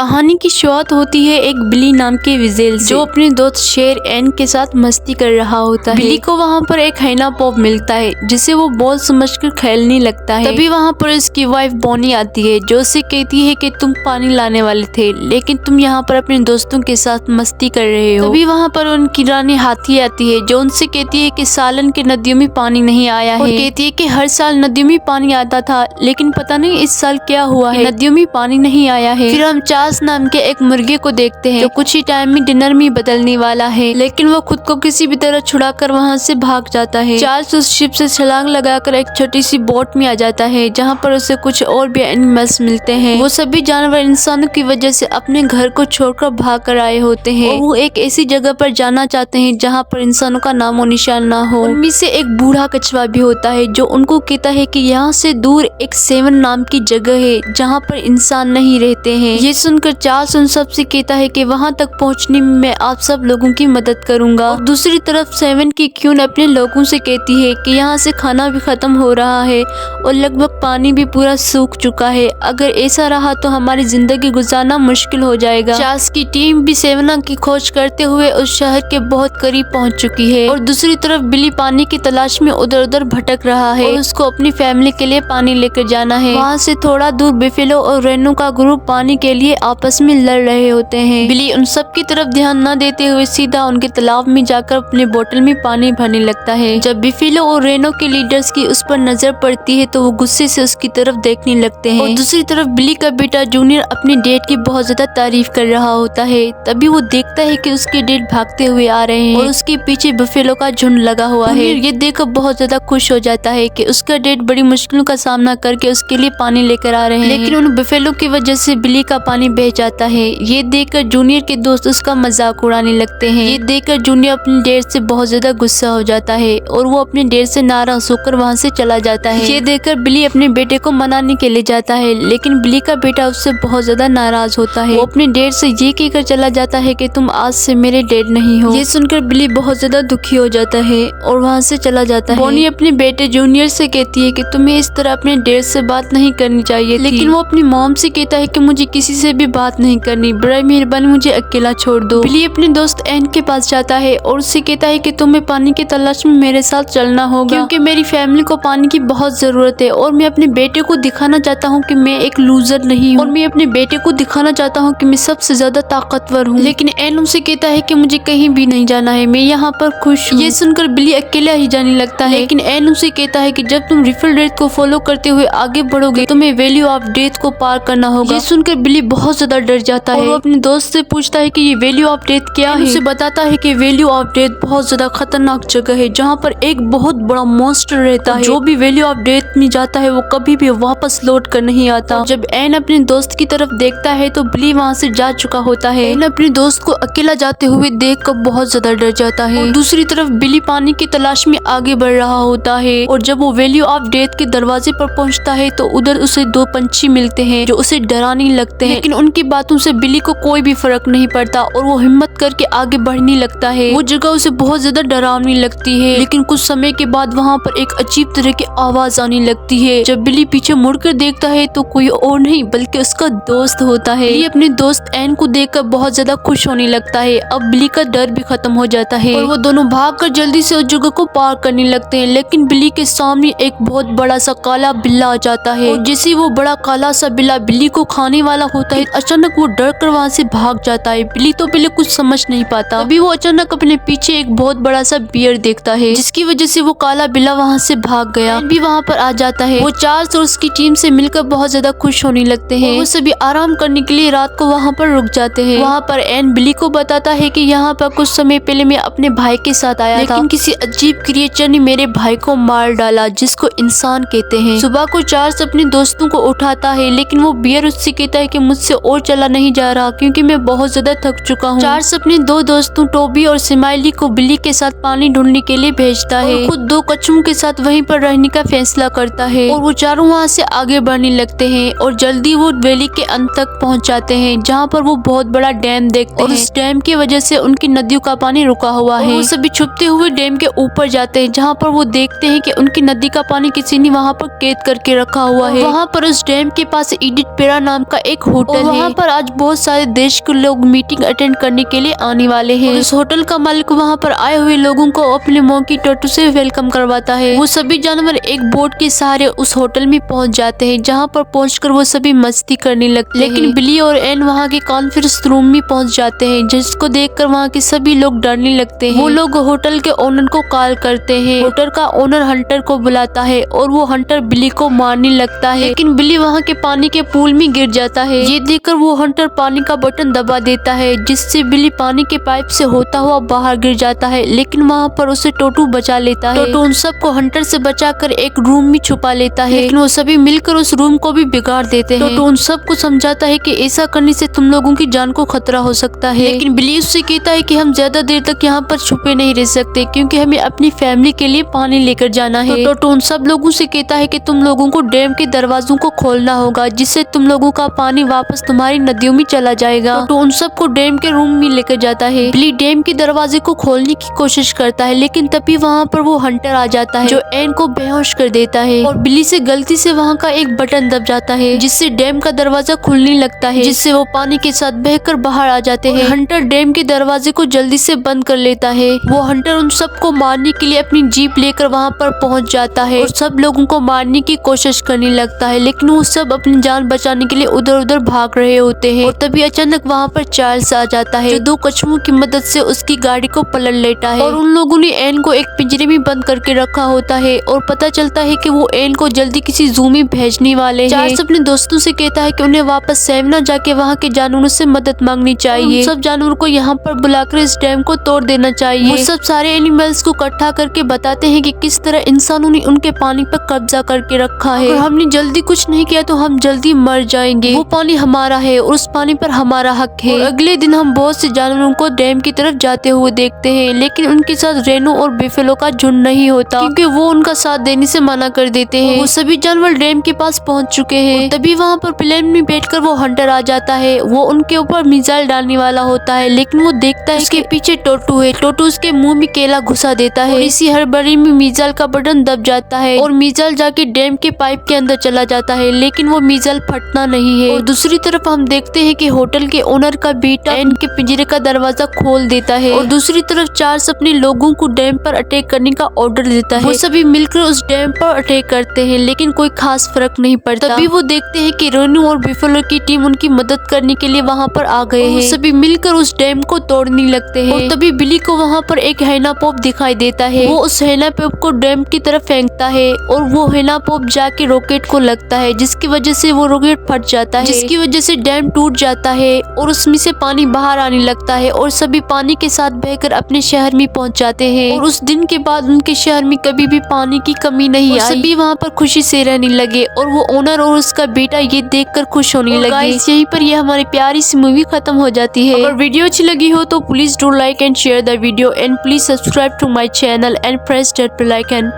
कहानी की शुरुआत होती है एक बिली नाम के विजेल से, जो अपने दोस्त शेर एन के साथ मस्ती कर रहा होता है। बिली को वहाँ पर एक हैना पॉप मिलता है जिसे वो बॉल समझकर खेलने लगता है। तभी वहाँ पर उसकी वाइफ बोनी आती है जो उसे कहती है कि तुम पानी लाने वाले थे लेकिन तुम यहाँ पर अपने दोस्तों के साथ मस्ती कर रहे हो। तभी वहाँ पर उनकी रानी हाथी आती है जो उनसे कहती है कि सालन के नदियों में पानी नहीं आया है और कहती है कि हर साल नदियों में पानी आता था लेकिन पता नहीं इस साल क्या हुआ है, नदियों में पानी नहीं आया है। फिर हम चार्ल्स नाम के एक मुर्गे को देखते हैं जो कुछ ही टाइम में डिनर में बदलने वाला है, लेकिन वो खुद को किसी भी तरह छुड़ाकर वहाँ से भाग जाता है। चार्ल्स उस शिप से छलांग लगाकर एक छोटी सी बोट में आ जाता है जहाँ पर उसे कुछ और भी एनिमल्स मिलते हैं। वो सभी जानवर इंसानों की वजह से अपने घर को छोड़कर भाग कर आए होते हैं और वो एक ऐसी जगह पर जाना चाहते हैं जहाँ पर इंसानों का नामो निशान ना हो। उनमें से एक बूढ़ा कछुआ भी होता है जो उनको कहता है कि यहाँ से दूर एक सेवन नाम की जगह है जहाँ पर इंसान नहीं रहते हैं। ये सुनकर चार्ल्स उन सब से कहता है कि वहाँ तक पहुँचने में मैं आप सब लोगों की मदद करूंगा। और दूसरी तरफ सेवन की क्यून अपने लोगों से कहती है कि यहाँ से खाना भी खत्म हो रहा है और लगभग पानी भी पूरा सूख चुका है, अगर ऐसा रहा तो हमारी जिंदगी गुजारना मुश्किल हो जाएगा। चार्ल्स की टीम भी सेवना की खोज करते हुए उस शहर के बहुत करीब पहुँच चुकी है और दूसरी तरफ बिली पानी की तलाश में उधर उधर भटक रहा है और उसको अपनी फैमिली के लिए पानी लेकर जाना है। वहाँ से थोड़ा दूर बिफेलो और रेनो का ग्रुप पानी के लिए आपस में लड़ रहे होते हैं। बिली उन सब की तरफ ध्यान न देते हुए सीधा उनके तालाब में जाकर अपने बोतल में पानी भरने लगता है। जब बिफेलो और रेनो के लीडर्स की उस पर नजर पड़ती है तो वो गुस्से से उसकी तरफ देखने लगते हैं और दूसरी तरफ बिली का बेटा जूनियर अपने डैड की बहुत ज्यादा तारीफ कर रहा होता है। तभी वो देखता है कि उसके डैड भागते हुए आ रहे हैं और उसके पीछे बिफेलो का झुंड लगा हुआ है। ये देखकर बहुत ज्यादा खुश हो जाता है कि उसका डैड बड़ी मुश्किलों का सामना करके उसके लिए पानी लेकर आ रहे हैं, लेकिन उन बिफेलो की वजह से बिली का पानी बह जाता है। ये देखकर जूनियर के दोस्त उसका मजाक उड़ाने लगते हैं। ये देखकर जूनियर अपने डैड से बहुत ज्यादा गुस्सा हो जाता है और वो अपने डैड से नाराज होकर वहाँ से चला जाता है। ये देखकर बिली अपने बेटे को मनाने के लिए जाता है, लेकिन बिली का बेटा उससे बहुत ज्यादा नाराज होता है। वो अपने डैड से ये कहकर चला जाता है कि तुम आज से मेरे डैड नहीं हो। ये सुनकर बिली बहुत ज्यादा दुखी हो जाता है और वहाँ से चला जाता है। बोनी अपने बेटे जूनियर से कहती है कि तुम्हें इस तरह अपने डैड से बात नहीं करनी चाहिए, लेकिन वो अपनी मॉम से कहता है कि मुझे किसी से भी बात नहीं करनी, बड़ा मेहरबानी मुझे अकेला छोड़ दो। बिली अपने दोस्त एन के पास जाता है और उससे कहता है कि तुम्हें पानी की तलाश में मेरे साथ चलना होगा क्योंकि मेरी फैमिली को पानी की बहुत जरूरत है और मैं अपने बेटे को दिखाना चाहता हूँ कि मैं एक लूजर नहीं हूँ और मैं अपने बेटे को दिखाना चाहता हूँ कि मैं सबसे ज्यादा ताकतवर हूँ। लेकिन एन उसे कहता है कि मुझे कहीं भी नहीं जाना है, मैं यहाँ पर खुश हूँ। ये सुनकर बिली अकेला ही जाने लगता है, लेकिन एन उसे कहता है कि जब तुम रिफिल रेट को फॉलो करते हुए आगे बढ़ोगे तुम्हें वैल्यू ऑफ डेथ को पार करना होगा। ये सुनकर बिली बहुत ज्यादा डर जाता है और वो अपने दोस्त से पूछता है कि ये वैल्यू ऑफ डेथ क्या है। उसे बताता है कि वैल्यू ऑफ डेथ बहुत ज्यादा खतरनाक जगह है जहाँ पर एक बहुत बड़ा मॉन्स्टर रहता है। जो भी वैल्यू ऑफ डेथ में जाता है वो कभी भी वापस लौट कर नहीं आता। जब एन अपने दोस्त की तरफ देखता है तो बिली वहाँ से जा चुका होता है। एन अपने दोस्त को अकेला जाते हुए देख कर बहुत ज्यादा डर जाता है और दूसरी तरफ बिली पानी की तलाश में आगे बढ़ रहा होता है और जब वो वैल्यू ऑफ डेथ के दरवाजे पर पहुंचता है तो उधर उसे दो पंछी मिलते हैं जो उसे डराने लगते हैं, लेकिन उनकी बातों से बिली को कोई भी फर्क नहीं पड़ता और वो हिम्मत करके आगे बढ़ने लगता है। वो जगह उसे बहुत ज्यादा डरावनी लगती है, लेकिन कुछ समय के बाद वहाँ पर एक अजीब तरह की आवाज आने लगती है। जब बिली पीछे मुड़कर देखता है तो कोई और नहीं बल्कि उसका दोस्त होता है। बिली अपने दोस्त एन को देखकर बहुत ज्यादा खुश होने लगता है। अब बिली का डर भी खत्म हो जाता है और वो दोनों भागकर जल्दी से उस जगह को पार करने लगते हैं, लेकिन बिली के सामने एक बहुत बड़ा सा काला बिल्ला आ जाता है और जैसे वो बड़ा काला सा बिल्ला बिल्ली को खाने वाला होता है अचानक वो डर कर वहाँ से भाग जाता है। बिल्ली तो पहले कुछ समझ नहीं पाता, अभी वो अचानक अपने पीछे एक बहुत बड़ा सा बियर देखता है जिसकी वजह से वो काला बिल्ला वहाँ से भाग गया। एन भी वहाँ पर आ जाता है। वो चार्ल्स और उसकी टीम से मिलकर बहुत ज्यादा खुश होने लगते हैं। वो सभी आराम करने के लिए रात को वहाँ पर रुक जाते हैं। वहाँ पर एन बिल्ली को बताता है कि यहाँ पर कुछ समय पहले मैं अपने भाई के साथ आया था, लेकिन किसी अजीब क्रिएचर ने मेरे भाई को मार डाला जिसको इंसान कहते हैं। सुबह को चार्ल्स अपने दोस्तों को उठाता है, लेकिन वो बियर उससे कहता है कि मुझसे और चला नहीं जा रहा क्योंकि मैं बहुत ज्यादा थक चुका हूँ। चार्ल्स अपने दो दोस्तों टोबी और स्माइली को बिल्ली के साथ पानी ढूंढने के लिए भेजता है और खुद दो कछुओं के साथ वहीं पर रहने का फैसला करता है और वो चारों वहाँ से आगे बढ़ने लगते हैं और जल्दी वो वैली के अंत तक पहुँच जाते हैं जहाँ पर वो बहुत बड़ा डैम देखते हैं। उस डैम की वजह से उनकी नदियों का पानी रुका हुआ है। वो सभी छुपते हुए डैम के ऊपर जाते हैं जहाँ पर वो देखते हैं कि उनकी नदी का पानी किसी ने वहाँ पर कैद करके रखा हुआ है। वहाँ पर उस डैम के पास एडिथ पेरा नाम का एक होटल वहाँ पर आज बहुत सारे देश के लोग मीटिंग अटेंड करने के लिए आने वाले हैं। उस होटल का मालिक वहाँ पर आए हुए लोगों को अपने मोंकी टोटू से वेलकम करवाता है। वो सभी जानवर एक बोट के सहारे उस होटल में पहुँच जाते हैं, जहाँ पर पहुँचकर वो सभी मस्ती करने लगते हैं। लेकिन बिली और एन वहाँ के कॉन्फ्रेंस रूम में पहुँच जाते हैं, जिसको देखकर वहाँ के सभी लोग डरने लगते हैं। वो लोग होटल के ओनर को कॉल करते हैं। होटल का ओनर हंटर को बुलाता है और वो हंटर बिली को मारने लगता है, लेकिन बिली वहाँ के पानी के पूल में गिर जाता है। ये देखकर वो हंटर पानी का बटन दबा देता है, जिससे बिली पानी के पाइप से होता हुआ बाहर गिर जाता है, लेकिन वहाँ पर उसे टोटू बचा लेता है। टोटू उन सबको हंटर से बचाकर एक रूम में छुपा लेता है, लेकिन वो सभी मिलकर उस रूम को भी बिगाड़ देते हैं। टोटू उन सबको समझाता है कि ऐसा करने से तुम लोगों की जान को खतरा हो सकता है, लेकिन बिली उससे कहता है कि हम ज्यादा देर तक यहाँ पर छुपे नहीं रह सकते, क्योंकि हमें अपनी फैमिली के लिए पानी लेकर जाना है। टोटू उन सब लोगों से कहता है कि तुम लोगों को डैम के दरवाजों को खोलना होगा, जिससे तुम लोगों का पानी वापस तुम्हारी नदियों में चला जाएगा। टोटू उन सबको डैम के रूम में लेकर जाता है। बिली डैम के दरवाजे को खोलने की कोशिश करता है, लेकिन तभी वहाँ पर वो हंटर आ जाता है, जो एन को बेहोश कर देता है और बिली से गलती से वहाँ का एक बटन दब जाता है, जिससे डैम का दरवाजा खुलने लगता है, जिससे वो पानी के साथ बहकर बाहर आ जाते हैं। हंटर डैम के दरवाजे को जल्दी से बंद कर लेता है। वो हंटर उन सबको मारने के लिए अपनी जीप लेकर वहाँ पर पहुँच जाता है और सब लोगों को मारने की कोशिश करने लगता है, लेकिन वो सब अपनी जान बचाने के लिए उधर उधर भाग रहे होते हैं। और तभी अचानक वहाँ पर चार्ल्स आ जाता है, जो 2 कछुओं की मदद से उसकी गाड़ी को पलट लेता है। और उन लोगों ने एन को एक पिंजरे में बंद करके रखा होता है और पता चलता है कि वो एन को जल्दी किसी जू में भेजने वाले हैं। चार्ल्स अपने दोस्तों से कहता है कि उन्हें वापस सेवना जाके वहाँ के जानवरों से मदद मांगनी चाहिए। सब जानवरों को यहाँ पर बुलाकर इस डैम को तोड़ देना चाहिए। वो सब सारे एनिमल्स को इकट्ठा करके बताते हैं कि किस तरह इंसानों ने उनके पानी पर कब्जा करके रखा है। अगर हमने जल्दी कुछ नहीं किया तो हम जल्दी मर जाएंगे। वो पानी हमारा है और उस पानी पर हमारा हक है। और अगले दिन हम बहुत से जानवरों को डैम की तरफ जाते हुए देखते हैं, लेकिन उनके साथ रेनो और बिफेलो का झुंड नहीं होता, क्योंकि वो उनका साथ देने से मना कर देते हैं। वो सभी जानवर डैम के पास पहुंच चुके हैं। तभी वहाँ पर प्लेन में बैठकर वो हंटर आ जाता है। वो उनके ऊपर मिसाइल डालने वाला होता है, लेकिन वो देखता है उसके पीछे टोटू है। टोटू उसके मुंह में केला घुसा देता है। इसी हड़बड़ी में मिसाइल का बटन दब जाता है और मिसाइल जाके डैम के पाइप के अंदर चला जाता है, लेकिन वो मिसाइल फटना नहीं है। और दूसरी तरफ हम देखते हैं कि होटल के ओनर का बेटा एन के पिंजरे का दरवाजा खोल देता है और दूसरी तरफ चार्ल्स अपने लोगों को डैम पर अटैक करने का ऑर्डर देता है। वो सभी मिलकर उस डैम पर अटैक करते हैं, लेकिन कोई खास फर्क नहीं पड़ता। तभी वो देखते हैं कि रेनो और बिफेलो की टीम उनकी मदद करने के लिए वहाँ पर आ गए हैं। सभी मिलकर उस डैम को तोड़ने लगते हैं। और तभी बिली को वहाँ पर एक हैना पॉप दिखाई देता है। वो उस हैना पॉप को डैम की तरफ फेंकता है और वो हैना पॉप जाके रॉकेट को लगता है, जिसकी वजह से वो रॉकेट फट जाता है, जिसकी वजह से डैम टूट जाता है और उसमें से पानी बाहर आने लगता है और सभी पानी के साथ बहकर अपने शहर में पहुंच जाते हैं। और उस दिन के बाद उनके शहर में कभी भी पानी की कमी नहीं आई। सभी वहाँ पर खुशी से रहने लगे और वो ओनर और उसका बेटा ये देखकर खुश होने लगे। गाइस, यहीं पर ये हमारी प्यारी सी मूवी खत्म हो जाती है। अगर वीडियो अच्छी लगी हो तो please do like and share the video and please subscribe to my channel and press that bell icon.